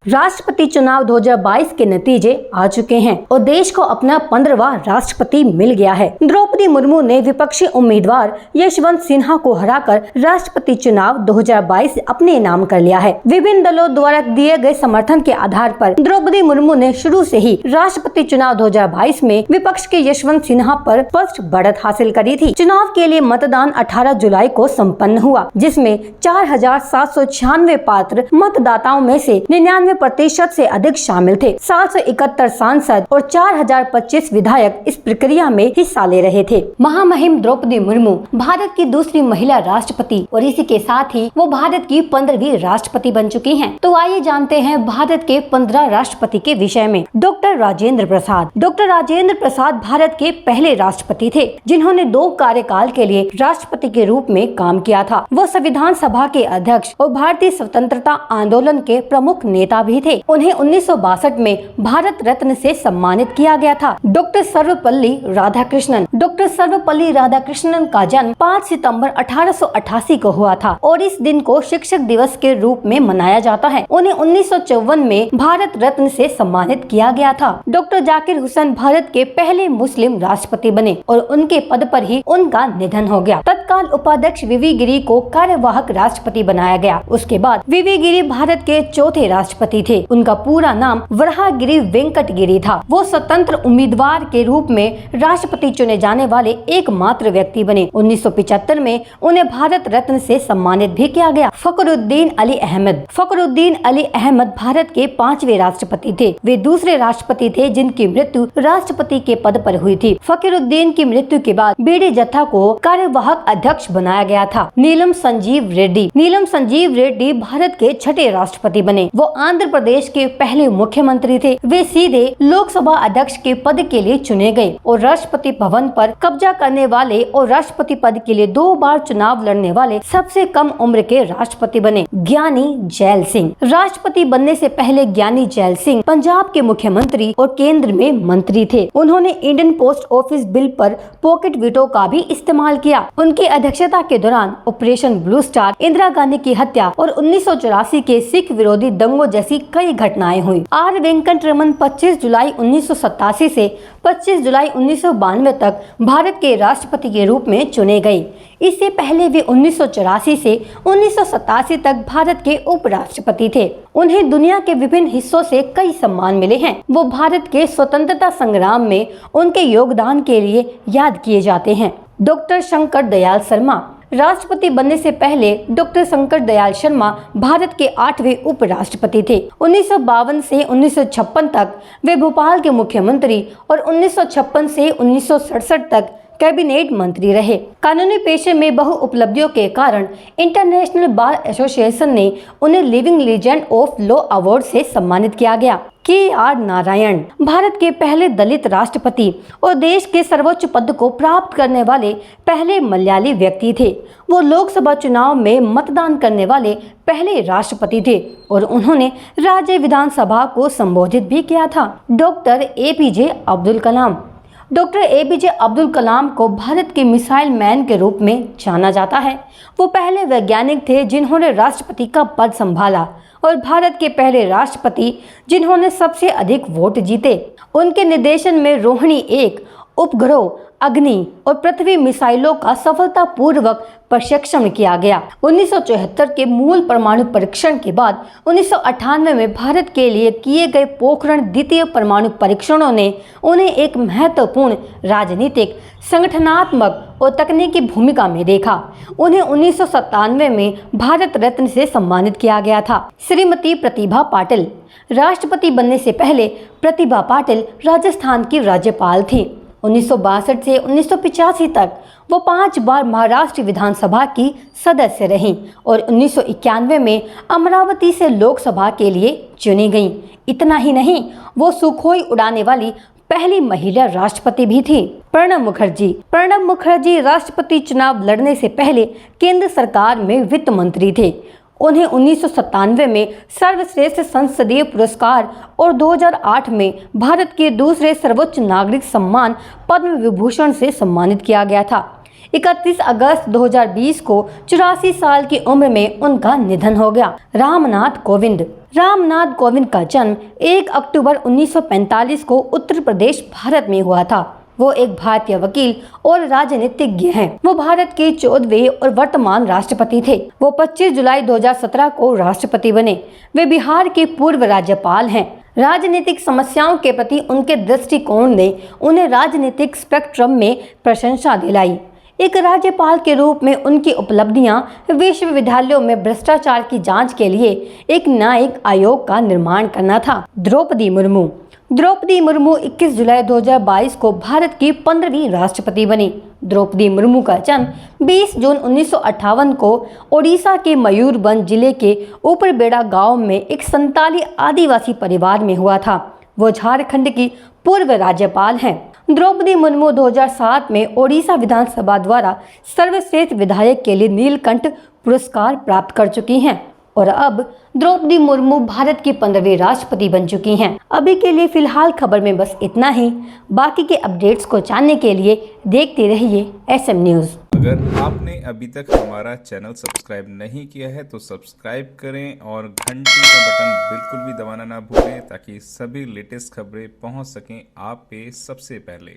राष्ट्रपति चुनाव 2022 के नतीजे आ चुके हैं और देश को अपना 15वां राष्ट्रपति मिल गया है। द्रौपदी मुर्मू ने विपक्षी उम्मीदवार यशवंत सिन्हा को हराकर राष्ट्रपति चुनाव 2022 अपने नाम कर लिया है। विभिन्न दलों द्वारा दिए गए समर्थन के आधार पर द्रौपदी मुर्मू ने शुरू से ही राष्ट्रपति चुनाव 2022 में विपक्ष के यशवंत सिन्हा पर स्पष्ट बढ़त हासिल करी थी। चुनाव के लिए मतदान 18 जुलाई को संपन्न हुआ, जिसमें 4,796 पात्र मतदाताओं में से 99% से अधिक शामिल थे। 771 सांसद और 4,025 विधायक इस प्रक्रिया में हिस्सा ले रहे थे। महामहिम द्रौपदी मुर्मू भारत की दूसरी महिला राष्ट्रपति और इसी के साथ ही वो भारत की 15वीं राष्ट्रपति बन चुकी हैं। तो आइए जानते हैं भारत के 15 राष्ट्रपति के विषय में। डॉक्टर राजेंद्र प्रसाद। डॉक्टर राजेंद्र प्रसाद भारत के पहले राष्ट्रपति थे जिन्होंने 2 कार्यकाल के लिए राष्ट्रपति के रूप में काम किया था। वो संविधान सभा के अध्यक्ष और भारतीय स्वतंत्रता आंदोलन के प्रमुख नेता भी थे। उन्हें 1962 में भारत रत्न से सम्मानित किया गया था। डॉक्टर सर्वपल्ली राधाकृष्णन। डॉक्टर सर्वपल्ली राधाकृष्णन का जन्म 5 सितंबर 1888 को हुआ था और इस दिन को शिक्षक दिवस के रूप में मनाया जाता है। उन्हें 1954 में भारत रत्न से सम्मानित किया गया था। डॉक्टर जाकिर हुसैन भारत के पहले मुस्लिम राष्ट्रपति बने और उनके पद पर ही उनका निधन हो गया। तत्काल उपाध्यक्ष वीवी गिरी को कार्यवाहक राष्ट्रपति बनाया गया। उसके बाद वीवी गिरी भारत के चौथे राष्ट्रपति थे। उनका पूरा नाम वराहगिरि वेंकट गिरी था। वो स्वतंत्र उम्मीदवार के रूप में राष्ट्रपति चुने जाने वाले एकमात्र व्यक्ति बने। 1975 में उन्हें भारत रत्न से सम्मानित भी किया गया। फखरुद्दीन अली अहमद। फखरुद्दीन अली अहमद भारत के 5वें राष्ट्रपति थे। वे दूसरे राष्ट्रपति थे जिनकी मृत्यु राष्ट्रपति के पद पर हुई थी। फखरुद्दीन की मृत्यु के बाद बीडी जत्था को कार्यवाहक अध्यक्ष बनाया गया था। नीलम संजीव रेड्डी। नीलम संजीव रेड्डी भारत के 6ठे राष्ट्रपति बने। वो आंध्र प्रदेश के पहले मुख्यमंत्री थे। वे सीधे लोकसभा अध्यक्ष के पद के लिए चुने गए और राष्ट्रपति भवन पर कब्जा करने वाले और राष्ट्रपति पद के लिए 2 बार चुनाव लड़ने वाले सबसे कम उम्र के राष्ट्रपति बने। ज्ञानी जैल सिंह। राष्ट्रपति बनने से पहले ज्ञानी जैल सिंह पंजाब के मुख्यमंत्री और केंद्र में मंत्री थे। उन्होंने इंडियन पोस्ट ऑफिस बिल पर पॉकेट वीटो का भी इस्तेमाल किया। उनकी अध्यक्षता के दौरान operation blue star, Indira Gandhi की हत्या और 1984 के सिख विरोधी दंगों जैसी कई घटनाएं हुई। आर वेंकट रमन 25 जुलाई 1987 से 25 जुलाई 1992 तक भारत के राष्ट्रपति के रूप में चुने गए। इससे पहले वे 1984 से 1987 तक भारत के उपराष्ट्रपति थे। उन्हें दुनिया के विभिन्न हिस्सों से कई सम्मान मिले हैं। वो भारत के स्वतंत्रता संग्राम में उनके योगदान के लिए याद किए जाते हैं। डॉक्टर शंकर दयाल शर्मा। राष्ट्रपति बनने से पहले डॉक्टर शंकर दयाल शर्मा भारत के 8वें उपराष्ट्रपति थे। 1952 से 1956 तक वे भोपाल के मुख्यमंत्री और 1956 से 1967 तक कैबिनेट मंत्री रहे। कानूनी पेशे में बहु उपलब्धियों के कारण इंटरनेशनल बार एसोसिएशन ने उन्हें living legend of law award से सम्मानित किया गया। के.आर. नारायण भारत के पहले दलित राष्ट्रपति और देश के सर्वोच्च पद को प्राप्त करने वाले पहले मलयाली व्यक्ति थे। वो लोकसभा चुनाव में मतदान करने वाले पहले राष्ट्रपति थे और उन्होंने राज्य विधानसभा को संबोधित भी किया था। Doctor A P J. Abdul Kalam. Doctor A P J. Abdul Kalam को भारत के मिसाइल मैन के रूप में जाना जाता है। वो पहले वैज्ञानिक थे जिन्होंने राष्ट्रपति का पद संभाला और भारत के पहले राष्ट्रपति जिन्होंने सबसे अधिक वोट जीते। उनके निर्देशन में रोहिणी 1 उपग्रह, अग्नि और पृथ्वी मिसाइलों का सफलतापूर्वक प्रशिक्षण किया गया। 1974 के मूल परमाणु परीक्षण के बाद 1998 में भारत के लिए किए गए पोखरण द्वितीय परमाणु परीक्षणों ने उन्हें एक महत्वपूर्ण राजनीतिक, संगठनात्मक और तकनीकी भूमिका में देखा। उन्हें 1997 में भारत रत्न से सम्मानित किया गया था। श्रीमती प्रतिभा पाटिल। राष्ट्रपति बनने से पहले प्रतिभा पाटिल राजस्थान की राज्यपाल थी। 1962 से 1985 तक वो 5 बार महाराष्ट्र विधानसभा की सदस्य रहीं और 1991 में अमरावती से लोकसभा के लिए चुनी गईं। इतना ही नहीं, वो सुखोई उड़ाने वाली पहली महिला राष्ट्रपति भी थी। प्रणब मुखर्जी। प्रणब मुखर्जी राष्ट्रपति चुनाव लड़ने से पहले केंद्र सरकार में वित्त मंत्री थे। उन्हें 1997 में सर्वश्रेष्ठ संसदीय पुरस्कार और 2008 में भारत के दूसरे सर्वोच्च नागरिक सम्मान पद्म विभूषण से सम्मानित किया गया था। 31 अगस्त 2020 को 84 साल की उम्र में उनका निधन हो गया। रामनाथ कोविंद। रामनाथ कोविंद का जन्म 1 अक्टूबर 1945 को उत्तर प्रदेश भारत में हुआ था। वो एक भारतीय वकील और राजनीतिज्ञ हैं। वो भारत के 14वें और वर्तमान राष्ट्रपति थे। वो 25 जुलाई 2017 को राष्ट्रपति बने। वे बिहार के पूर्व राज्यपाल हैं। राजनीतिक समस्याओं के प्रति उनके दृष्टिकोण ने उन्हें राजनीतिक स्पेक्ट्रम में प्रशंसा दिलाई। एक राज्यपाल के रूप में उनकी उपलब्धियां विश्वविद्यालयों में भ्रष्टाचार की जांच के लिए एक न्यायिक आयोग का निर्माण करना था। द्रौपदी मुर्मू 21 जुलाई 2022 को भारत की 15वीं राष्ट्रपति बनी। द्रौपदी मुर्मू का जन्म 20 जून 1958 को ओडिशा के मयूरभंज जिले के ऊपरबेड़ा गांव में एक संताली आदिवासी परिवार में हुआ था। वो झारखंड की पूर्व राज्यपाल हैं। द्रौपदी मुर्मू 2007 में ओडिशा विधानसभा द्वारा सर्वश्रेष्ठ विधायक के लिए नीलकंठ पुरस्कार प्राप्त कर चुकी हैं और अब द्रौपदी मुर्मू भारत की 15वीं राष्ट्रपति बन चुकी हैं। अभी के लिए फिलहाल खबर में बस इतना ही। बाकी के अपडेट्स को जानने के लिए देखते रहिए SM न्यूज़। अगर आपने अभी तक हमारा चैनल सब्सक्राइब नहीं किया है तो सब्सक्राइब करें और घंटी का बटन बिल्कुल भी दबाना ना भूलें ताकि सभी लेटेस्ट खबरें पहुंच सकें आप पे सबसे पहले।